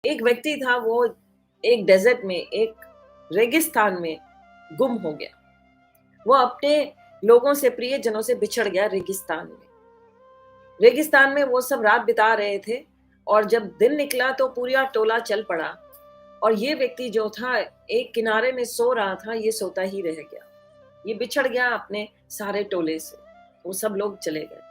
एक व्यक्ति था, वो एक डेजर्ट में, एक रेगिस्तान में गुम हो गया। वो अपने लोगों से, प्रियजनों से बिछड़ गया रेगिस्तान में। रेगिस्तान में वो सब रात बिता रहे थे और जब दिन निकला तो पूरा टोला चल पड़ा और ये व्यक्ति जो था एक किनारे में सो रहा था, ये सोता ही रह गया। ये बिछड़ गया अपने सारे टोले से, वो सब लोग चले गए।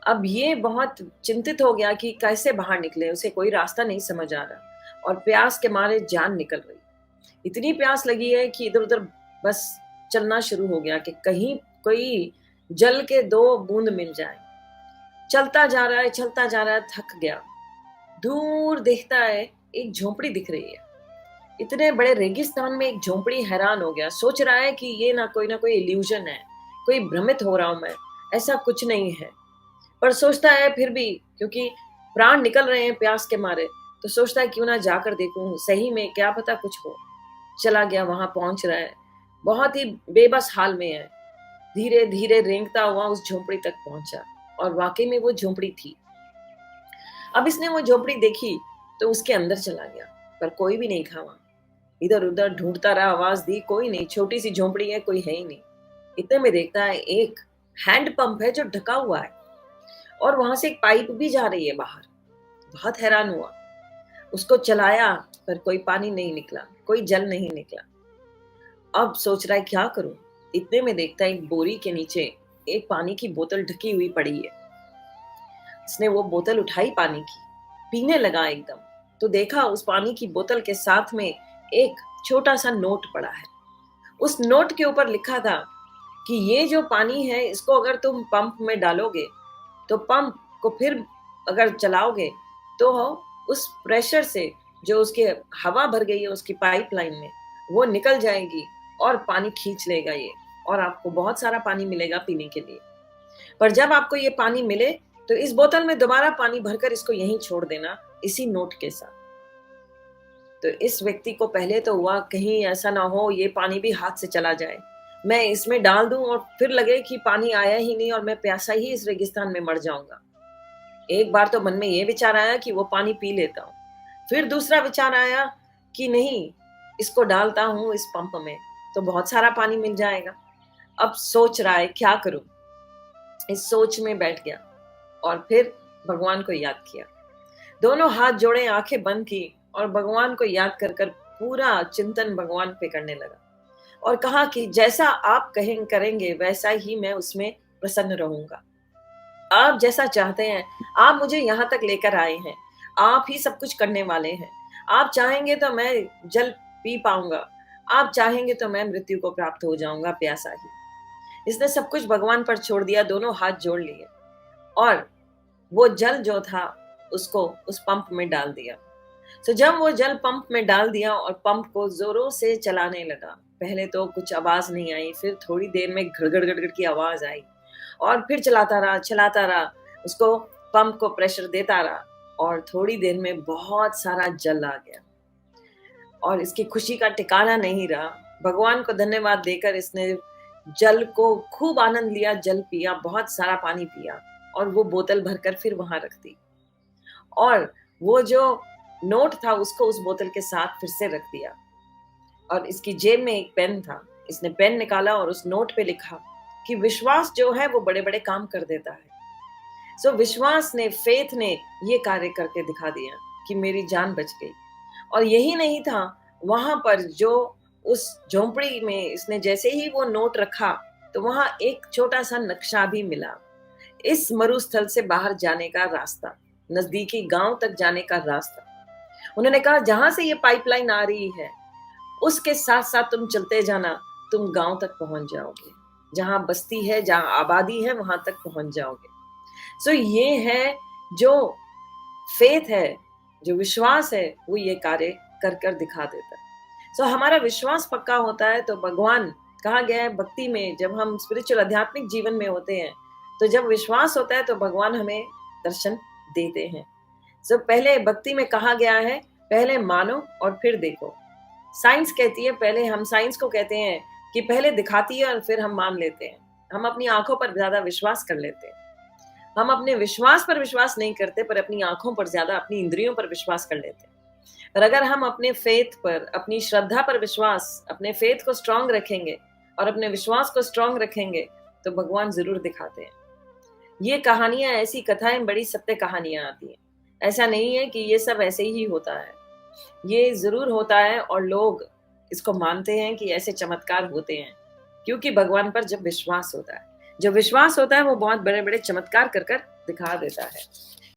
अब ये बहुत चिंतित हो गया कि कैसे बाहर निकले, उसे कोई रास्ता नहीं समझ आ रहा और प्यास के मारे जान निकल रही। इतनी प्यास लगी है कि इधर उधर बस चलना शुरू हो गया कि कहीं कोई जल के दो बूंद मिल जाए। चलता जा रहा है, चलता जा रहा है, थक गया। दूर देखता है एक झोपड़ी दिख रही है। इतने बड़े रेगिस्तान में एक झोपड़ी, हैरान हो गया। सोच रहा है कि ये ना कोई इल्यूजन है, कोई भ्रमित हो रहा हूं मैं, ऐसा कुछ नहीं है। पर सोचता है फिर भी, क्योंकि प्राण निकल रहे हैं प्यास के मारे, तो सोचता है क्यों ना जाकर देखूं सही में, क्या पता कुछ हो। चला गया, वहां पहुंच रहा है, बहुत ही बेबस हाल में है। धीरे धीरे रेंगता हुआ उस झोपड़ी तक पहुंचा और वाकई में वो झोपड़ी थी। अब इसने वो झोपड़ी देखी तो उसके अंदर चला गया, पर कोई भी नहीं था वहां। इधर उधर ढूंढता रहा, आवाज दी, कोई नहीं। छोटी सी झोपड़ी है, कोई है ही नहीं। इतने में देखता है एक हैंड पंप है जो ढका हुआ है और वहां से एक पाइप भी जा रही है बाहर। बहुत हैरान हुआ, उसको चलाया पर कोई पानी नहीं निकला, कोई जल नहीं निकला। अब सोच रहा है क्या करूं। इतने में देखता है एक बोरी के नीचे एक पानी की बोतल ढकी हुई पड़ी है। इसने वो बोतल उठाई पानी की, पीने लगा एकदम। तो देखा उस पानी की बोतल के साथ में एक छोटा सा नोट पड़ा है। उस नोट के ऊपर लिखा था कि ये जो पानी है, इसको अगर तुम पंप में डालोगे तो पंप को फिर अगर चलाओगे तो उस प्रेशर से जो उसके हवा भर गई है उसकी पाइपलाइन में, वो निकल जाएगी और पानी खींच लेगा ये, और आपको बहुत सारा पानी मिलेगा पीने के लिए। पर जब आपको ये पानी मिले तो इस बोतल में दोबारा पानी भरकर इसको यहीं छोड़ देना, इसी नोट के साथ। तो इस व्यक्ति को पहले तो हुआ कहीं ऐसा ना हो ये पानी भी हाथ से चला जाए, मैं इसमें डाल दूं और फिर लगे कि पानी आया ही नहीं और मैं प्यासा ही इस रेगिस्तान में मर जाऊंगा। एक बार तो मन में ये विचार आया कि वो पानी पी लेता हूँ। फिर दूसरा विचार आया कि नहीं, इसको डालता हूँ इस पंप में तो बहुत सारा पानी मिल जाएगा। अब सोच रहा है क्या करूं। इस सोच में बैठ गया और फिर भगवान को याद किया। दोनों हाथ जोड़े, आंखें बंद की और भगवान को याद कर कर पूरा चिंतन भगवान पे करने लगा और कहा कि जैसा आप कहें करेंगे वैसा ही मैं उसमें प्रसन्न रहूंगा। आप जैसा चाहते हैं, आप मुझे यहाँ तक लेकर आए हैं, आप ही सब कुछ करने वाले हैं। आप चाहेंगे तो मैं जल पी पाऊंगा, आप चाहेंगे तो मैं मृत्यु को प्राप्त हो जाऊंगा प्यासा ही। इसने सब कुछ भगवान पर छोड़ दिया, दोनों हाथ जोड़ लिए और वो जल जो था उसको उस पंप में डाल दिया। तो जब वो जल पंप में डाल दिया और पंप को जोरों से चलाने लगा, पहले तो कुछ आवाज नहीं आई, फिर थोड़ी देर में गड़गड़ गड़गड़ की आवाज आई और फिर चलाता रहा, उसको पंप को प्रेशर देता रहा और थोड़ी देर में बहुत सारा जल आ गया और इसकी खुशी का ठिकाना नहीं रहा। भगवान को धन्यवाद देकर इसने जल को खूब आनंद लिया, जल पिया, बहुत सारा पानी पिया और वो बोतल भरकर फिर वहां रख दी और वो जो नोट था उसको उस बोतल के साथ फिर से रख दिया। और इसकी जेब में एक पेन था, इसने पेन निकाला और उस नोट पे लिखा कि विश्वास जो है वो बड़े बड़े काम कर देता है। सो विश्वास ने, फेथ ने ये कार्य करके दिखा दिया कि मेरी जान बच गई। और यही नहीं था, वहां पर जो उस झोंपड़ी में इसने जैसे ही वो नोट रखा तो वहां एक छोटा सा नक्शा भी मिला, इस मरुस्थल से बाहर जाने का रास्ता, नजदीकी गांव तक जाने का रास्ता। उन्होंने कहा जहां से ये पाइपलाइन आ रही है उसके साथ साथ तुम चलते जाना, तुम गांव तक पहुंच जाओगे, जहां बस्ती है, जहां आबादी है, वहां तक पहुंच जाओगे। सो ये है जो फेथ है, जो विश्वास है, वो ये कार्य कर कर दिखा देता है। सो हमारा विश्वास पक्का होता है तो भगवान, कहा गया है भक्ति में, जब हम स्पिरिचुअल आध्यात्मिक जीवन में होते हैं तो जब विश्वास होता है तो भगवान हमें दर्शन देते हैं। सो पहले भक्ति में कहा गया है पहले मानो और फिर देखो। साइंस कहती है, पहले हम साइंस को कहते हैं कि पहले दिखाती है और फिर हम मान लेते हैं। हम अपनी आंखों पर ज्यादा विश्वास कर लेते हैं। हम अपने विश्वास पर विश्वास नहीं करते पर अपनी आंखों पर ज्यादा, अपनी इंद्रियों पर विश्वास कर लेते हैं। और अगर हम अपने फेथ पर, अपनी श्रद्धा पर विश्वास, अपने फेथ को स्ट्रांग रखेंगे और अपने विश्वास को स्ट्रांग रखेंगे, तो भगवान ज़रूर दिखाते हैं। ये कहानियाँ, ऐसी कथाएँ बड़ी सत्य कहानियाँ आती हैं। ऐसा नहीं है कि ये सब ऐसे ही होता है। ये ज़रूर होता है और लोग इसको मानते हैं कि ऐसे चमत्कार होते हैं, क्योंकि भगवान पर जब विश्वास होता है, जो विश्वास होता है वो बहुत बड़े-बड़े चमत्कार कर दिखा देता है।